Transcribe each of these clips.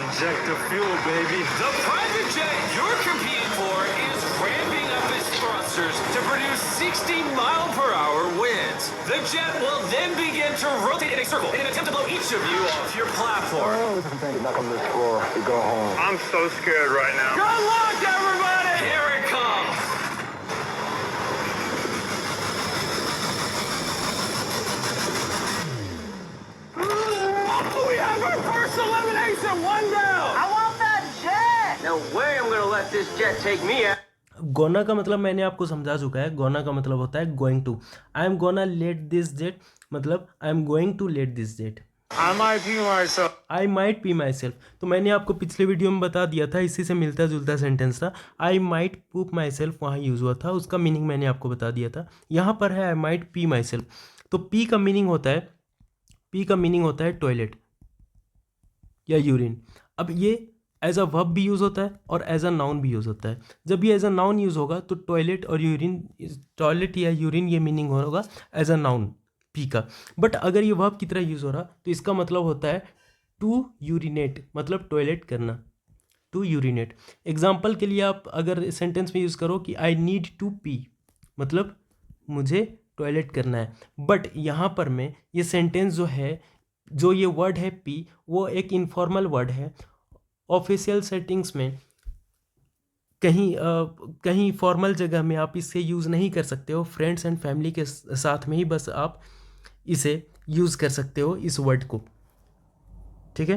inject the fuel, baby. The private jet you're competing for is ramping up its thrusters to produce 60-mile-per-hour winds. The jet will then begin to rotate in a circle in an attempt to blow each of you off your platform. Knock on this floor. We go home. I'm so scared right now. Good luck, everybody! Here it comes. We have our first elimination, one down. I want that jet! No way I'm gonna let this jet take me out. Gonna का मतलब मैंने आपको समझा चुका है। Gonna का मतलब होता है going to. I am gonna let this jet, मतलब I am going to let this jet. I might pee myself. I might pee myself, तो मैंने आपको पिछले वीडियो में बता दिया था, इसी से मिलता जुलता सेंटेंस था। I might poop my self वहाँ यूज़ हुआ था, उसका मीनिंग मैंने आपको बता दिया था। यहाँ पर है आई माइट पी माई सेल्फ। तो पी का मीनिंग होता है टॉयलेट या यूरिन। अब ये एज अ वर्ब भी यूज़ होता है और एज अ नाउन भी यूज़ होता है। जब ये एज अ नाउन यूज़ होगा तो टॉयलेट और यूरिन, टॉयलेट या यूरिन ये मीनिंग होगा एज अ नाउन पी का। बट अगर ये वर्ब की तरह यूज़ हो रहा तो इसका मतलब होता है टू यूरिनेट, मतलब टॉयलेट करना, टू यूरिनेट। एग्जाम्पल के लिए आप अगर सेंटेंस में यूज़ करो कि आई नीड टू पी, मतलब मुझे टॉयलेट करना है। बट यहाँ पर मैं ये सेंटेंस जो है, जो ये वर्ड है पी, वो एक इनफॉर्मल वर्ड है। ऑफिशियल सेटिंग्स में कहीं फॉर्मल जगह में आप इसे यूज़ नहीं कर सकते हो। फ्रेंड्स एंड फैमिली के साथ में ही बस आप इसे यूज़ कर सकते हो, इस वर्ड को। ठीक है।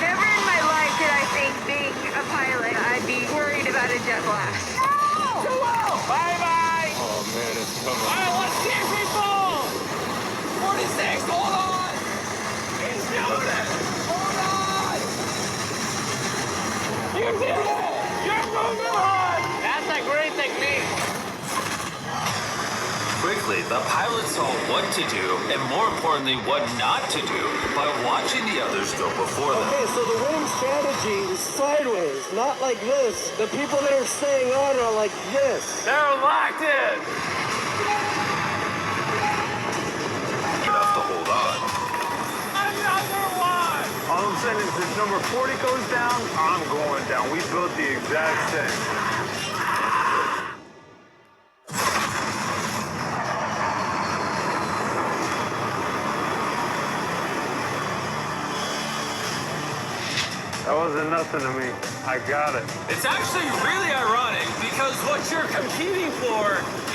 Never in my life did I think being a pilot I'd be worried about a jet blast. Bye bye. Oh man, it's coming. All right, let's see people. 46, hold on. He's doing it. Hold on. You did it. You're moving on. That's a great technique. Quickly, the pilots saw what to do and, more importantly, what not to do by watching the others go before them. Okay, so the winning strategy is sideways, not like this. The people that are staying on are like this. They're locked in. Enough to hold on. Another one. All I'm saying is if number 40 goes down, I'm going down. We built the exact same. That wasn't nothing to me. I got it. It's actually really ironic because what you're competing for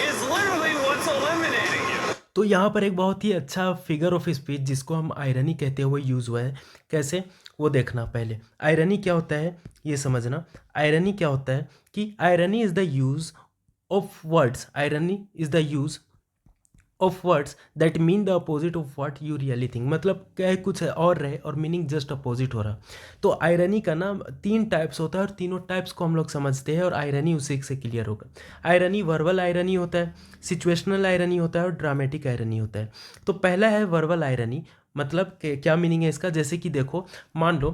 is literally what's eliminating you. तो यहाँ पर एक बहुत ही अच्छा figure of speech जिसको हम irony कहते हैं वो यूज़ हुआ है। कैसे, वो देखना। पहले आयरनी क्या होता है ये समझना। आयरनी क्या होता है कि irony is the use of words, irony is the use of words that mean the opposite of what you really think, मतलब कह कुछ और रहे और मीनिंग जस्ट अपोजिट हो रहा। तो आयरनी का ना 3 टाइप्स होता है और तीनों टाइप्स को हम लोग समझते हैं और आयरनी उसी से क्लियर होगा। आयरनी वर्बल आयरनी होता है, सिचुएशनल आयरनी होता है और ड्रामेटिक आयरनी होता है। तो पहला है वर्बल आयरनी, मतलब क्या मीनिंग है इसका। जैसे कि देखो, मान लो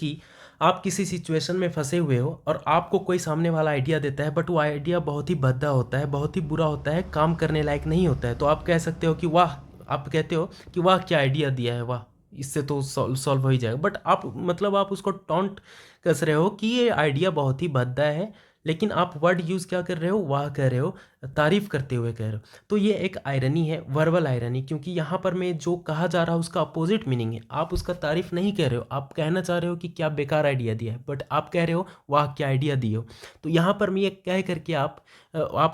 कि आप किसी सिचुएशन में फंसे हुए हो और आपको कोई सामने वाला आइडिया देता है, बट वो आइडिया बहुत ही भद्दा होता है, बहुत ही बुरा होता है, काम करने लायक नहीं होता है। तो आप कह सकते हो कि वाह, आप कहते हो कि वाह क्या आइडिया दिया है, वाह इससे तो सॉल्व हो ही जाएगा। बट आप मतलब आप उसको टॉन्ट कस रहे हो कि ये आइडिया बहुत ही भद्दा है, लेकिन आप वर्ड यूज़ क्या कर रहे हो, वाह कह रहे हो, तारीफ़ करते हुए कह रहे हो। तो ये एक आयरनी है, वर्बल आयरनी, क्योंकि यहाँ पर मैं जो कहा जा रहा है उसका अपोजिट मीनिंग है। आप उसका तारीफ़ नहीं कह रहे हो, आप कहना चाह रहे हो कि क्या बेकार आइडिया दिया है, बट आप कह रहे हो वाह क्या आइडिया दिए हो। तो यहाँ पर मैं ये कह करके आप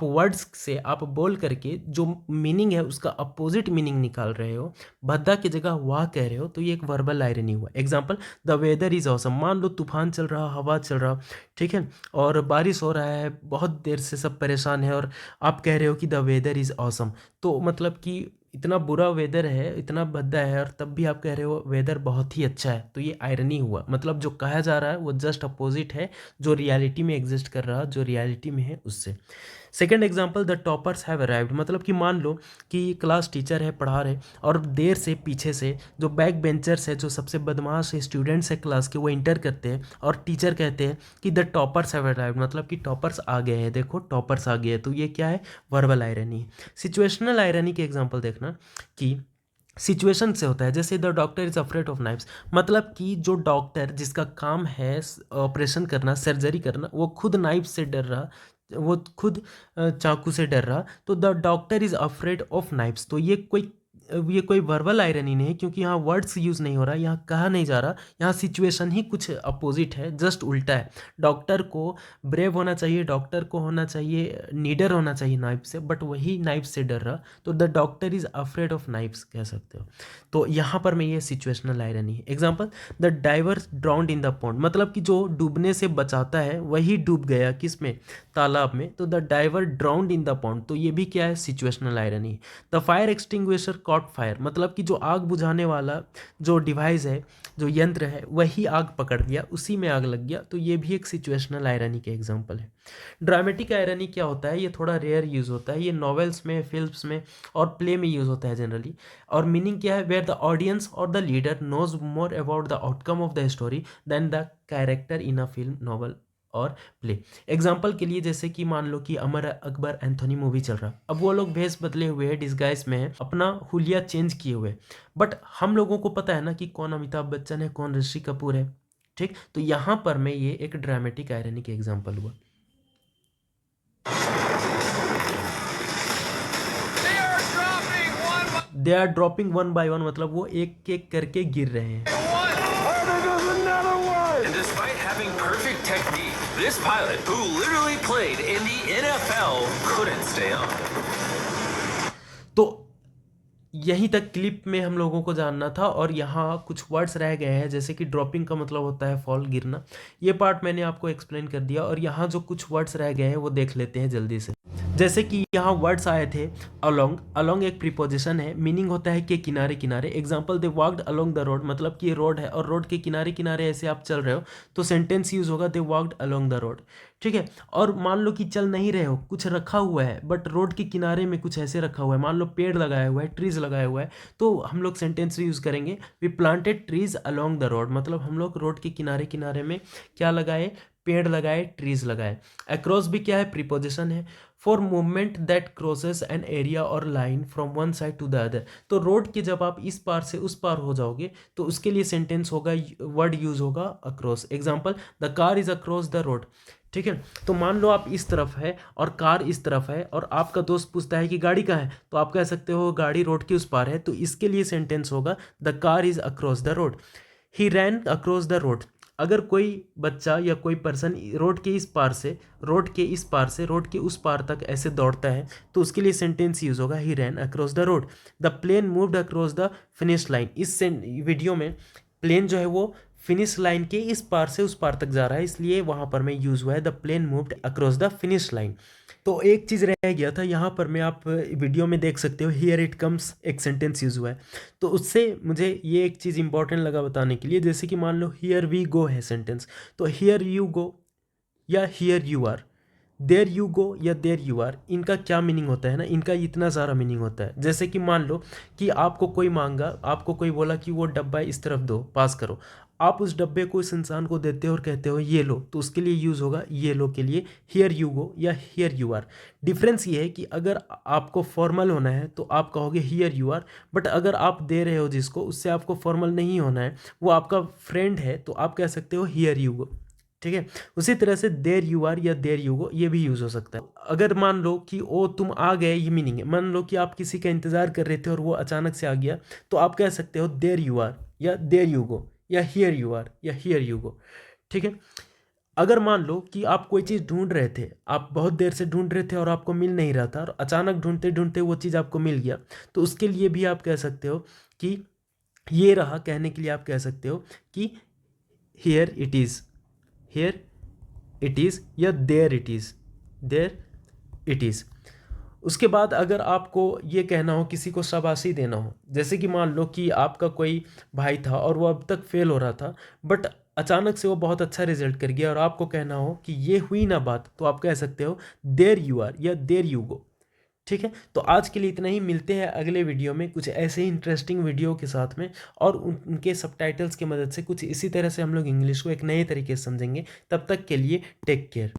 वर्ड्स से आप बोल करके जो मीनिंग है उसका अपोजिट मीनिंग निकाल रहे हो, भद्दा की जगह वाह कह रहे हो, तो ये एक वर्बल आयरनी हुआ। Example, the weather is awesome. मान लो तूफान चल रहा, हवा चल रहा, ठीक है, और बारिश हो रहा है, बहुत देर से सब परेशान है और आप कह रहे हो कि द वेदर इज़ ऑसम। तो मतलब कि इतना बुरा वेदर है, इतना भद्दा है, और तब भी आप कह रहे हो वेदर बहुत ही अच्छा है। तो ये आयरनी हुआ, मतलब जो कहा जा रहा है वो जस्ट अपोजिट है जो रियलिटी में एग्जिस्ट कर रहा है, जो रियलिटी में है उससे। Second example, the toppers have arrived. मतलब कि मान लो कि क्लास टीचर है, पढ़ा रहे, और देर से पीछे से जो बैक बेंचर्स है, जो सबसे बदमाश स्टूडेंट्स है क्लास के, वो इंटर करते हैं और टीचर कहते हैं कि द टॉपर्स हैव अराइव्ड, मतलब कि टॉपर्स आ गए हैं, देखो टॉपर्स आ गए हैं। तो ये क्या है, वर्बल आयरनी है। सिचुएशनल आयरनी के एग्जाम्पल देखना कि सिचुएशन से होता है। जैसे the doctor is afraid of knifes, मतलब कि जो डॉक्टर जिसका काम है ऑपरेशन करना, सर्जरी करना, वो खुद नाइफ से डर रहा, वो खुद चाकू से डर रहा, तो the doctor is afraid of knifes. तो ये कोई वर्बल आयरनी नहीं है, क्योंकि यहाँ वर्ड्स यूज़ नहीं हो रहा, यहाँ कहा नहीं जा रहा, यहाँ सिचुएशन ही कुछ अपोजिट है, जस्ट उल्टा है। डॉक्टर को ब्रेव होना चाहिए, डॉक्टर को होना चाहिए नीडर होना चाहिए नाइफ से, बट वही नाइफ से डर रहा, तो the doctor is afraid of knives कह सकते हो। तो यहाँ पर मैं ये सिचुएशनल आयरनी है। Example, the diver drowned in the pond, मतलब कि जो डूबने से बचाता है वही डूब गया, किस में, तालाब में, तो the diver drowned in the pond, तो ये भी क्या है, situational irony. The fire extinguisher caught fire, मतलब कि जो आग बुझाने वाला जो डिवाइस है, जो यंत्र है, वही आग पकड़ लिया, उसी में आग लग गया, तो ये भी एक सिचुएशनल आयरनी के एग्जाम्पल है। ड्रामेटिक आयरनी क्या होता है, ये थोड़ा रेयर यूज़ होता है, ये नॉवेल्स में, फिल्म्स में और प्ले में यूज़ होता है जनरली। और मीनिंग क्या है, वेयर द ऑडियंस और the leader knows more about the outcome of the story than the character in a film, novel और प्ले। एग्जाम्पल के लिए, जैसे कि मान लो कि अमर अकबर एंथोनी मूवी चल रहा, अब वो लोग भेष बदले हुए हैं, डिस्गाइज में है, अपना हुलिया चेंज किए हुए, बट हम लोगों को पता है ना कि कौन अमिताभ बच्चन है, कौन ऋषि कपूर है, ठीक। तो यहाँ पर मैं ये एक ड्रामेटिक आयरनी के एग्जाम्पल हुआ। They are dropping one by one, मतलब वो एक एक करके गिर रहे हैं। And despite having perfect technique, this pilot, who literally played in the NFL, couldn't stay on. तो यहीं तक क्लिप में हम लोगों को जानना था, और यहाँ कुछ वर्ड्स रह गए हैं, जैसे कि ड्रॉपिंग का मतलब होता है फॉल, गिरना। ये पार्ट मैंने आपको एक्सप्लेन कर दिया, और यहाँ जो कुछ वर्ड्स रह गए हैं वो देख लेते हैं जल्दी से। जैसे कि यहाँ वर्ड्स आए थे अलोंग, अलोंग एक प्रीपोजिशन है, मीनिंग होता है कि किनारे किनारे। Example, they walked along the road, मतलब कि ये रोड है और रोड के किनारे किनारे ऐसे आप चल रहे हो, तो सेंटेंस यूज होगा दे वॉक्ड अलोंग द रोड, ठीक है। और मान लो कि चल नहीं रहे हो, कुछ रखा हुआ है, बट रोड के किनारे में कुछ ऐसे रखा हुआ है, मान लो पेड़ लगाया हुआ है, ट्रीज लगाया हुआ है, तो हम लोग सेंटेंस यूज करेंगे we planted trees along the road, मतलब हम लोग रोड के किनारे किनारे में क्या लगाए, पेड़ लगाए, ट्रीज लगाए। अक्रॉस भी क्या है, प्रीपोजिशन है, for movement that crosses an area or line from one side to the other. तो रोड के जब आप इस पार से उस पार हो जाओगे, तो उसके लिए सेंटेंस होगा, वर्ड यूज होगा across. Example, the car is across the road, ठीक है। तो मान लो आप इस तरफ है और कार इस तरफ है, और आपका दोस्त पूछता है कि गाड़ी कहाँ है, तो आप कह सकते हो गाड़ी रोड के उस पार है, तो इसके लिए सेंटेंस होगा the car is across the road. He ran across the road, अगर कोई बच्चा या कोई पर्सन रोड के इस पार से रोड के इस पार से रोड के उस पार तक ऐसे दौड़ता है, तो उसके लिए सेंटेंस यूज होगा he ran across the road. The plane moved across the finish line, इस वीडियो में प्लेन जो है वो फिनिश लाइन के इस पार से उस पार तक जा रहा है, इसलिए वहाँ पर मैं यूज़ हुआ है the plane moved across the finish line. तो एक चीज़ रह गया था यहाँ पर, मैं आप वीडियो में देख सकते हो हियर इट कम्स एक सेंटेंस यूज़ हुआ है, तो उससे मुझे ये एक चीज़ इंपॉर्टेंट लगा बताने के लिए। जैसे कि मान लो हियर वी गो है सेंटेंस, तो हियर यू गो या here you are, there you go या देयर यू आर, इनका क्या मीनिंग होता है ना, इनका इतना सारा मीनिंग होता है। जैसे कि मान लो कि आपको कोई मांगा, आपको कोई बोला कि वो डब्बा इस तरफ दो, पास करो, आप उस डब्बे को इस इंसान को देते हो और कहते हो ये लो, तो उसके लिए यूज़ होगा ये लो के लिए हियर यू गो या हियर यू आर। डिफरेंस ये है कि अगर आपको फॉर्मल होना है तो आप कहोगे हियर यू आर, बट अगर आप दे रहे हो जिसको, उससे आपको फॉर्मल नहीं होना है, वो आपका फ्रेंड है, तो आप कह सकते हो हियर यू गो, ठीक है। उसी तरह से देयर यू आर या देयर यू गो ये भी यूज़ हो सकता है। अगर मान लो कि ओ तुम आ गए, ये मीनिंग है। मान लो कि आप किसी का इंतज़ार कर रहे थे और वो अचानक से आ गया, तो आप कह सकते हो देयर यू आर या देयर यू गो या हियर यू आर या हियर यू गो, ठीक है। अगर मान लो कि आप कोई चीज़ ढूंढ रहे थे, आप बहुत देर से ढूंढ रहे थे और आपको मिल नहीं रहा था, और अचानक ढूंढते ढूंढते वो चीज़ आपको मिल गया, तो उसके लिए भी आप कह सकते हो कि ये रहा, कहने के लिए आप कह सकते हो कि here it is, here it is या there it is, there it is. उसके बाद अगर आपको ये कहना हो, किसी को शाबाशी देना हो, जैसे कि मान लो कि आपका कोई भाई था और वो अब तक फेल हो रहा था, बट अचानक से वो बहुत अच्छा रिजल्ट कर गया, और आपको कहना हो कि ये हुई ना बात, तो आप कह सकते हो देयर यू आर या देयर यू गो, ठीक है। तो आज के लिए इतना ही, मिलते हैं अगले वीडियो में कुछ ऐसे ही इंटरेस्टिंग वीडियो के साथ में, और उनके सबटाइटल्स की मदद से कुछ इसी तरह से हम लोग इंग्लिश को एक नए तरीके से समझेंगे। तब तक के लिए टेक केयर।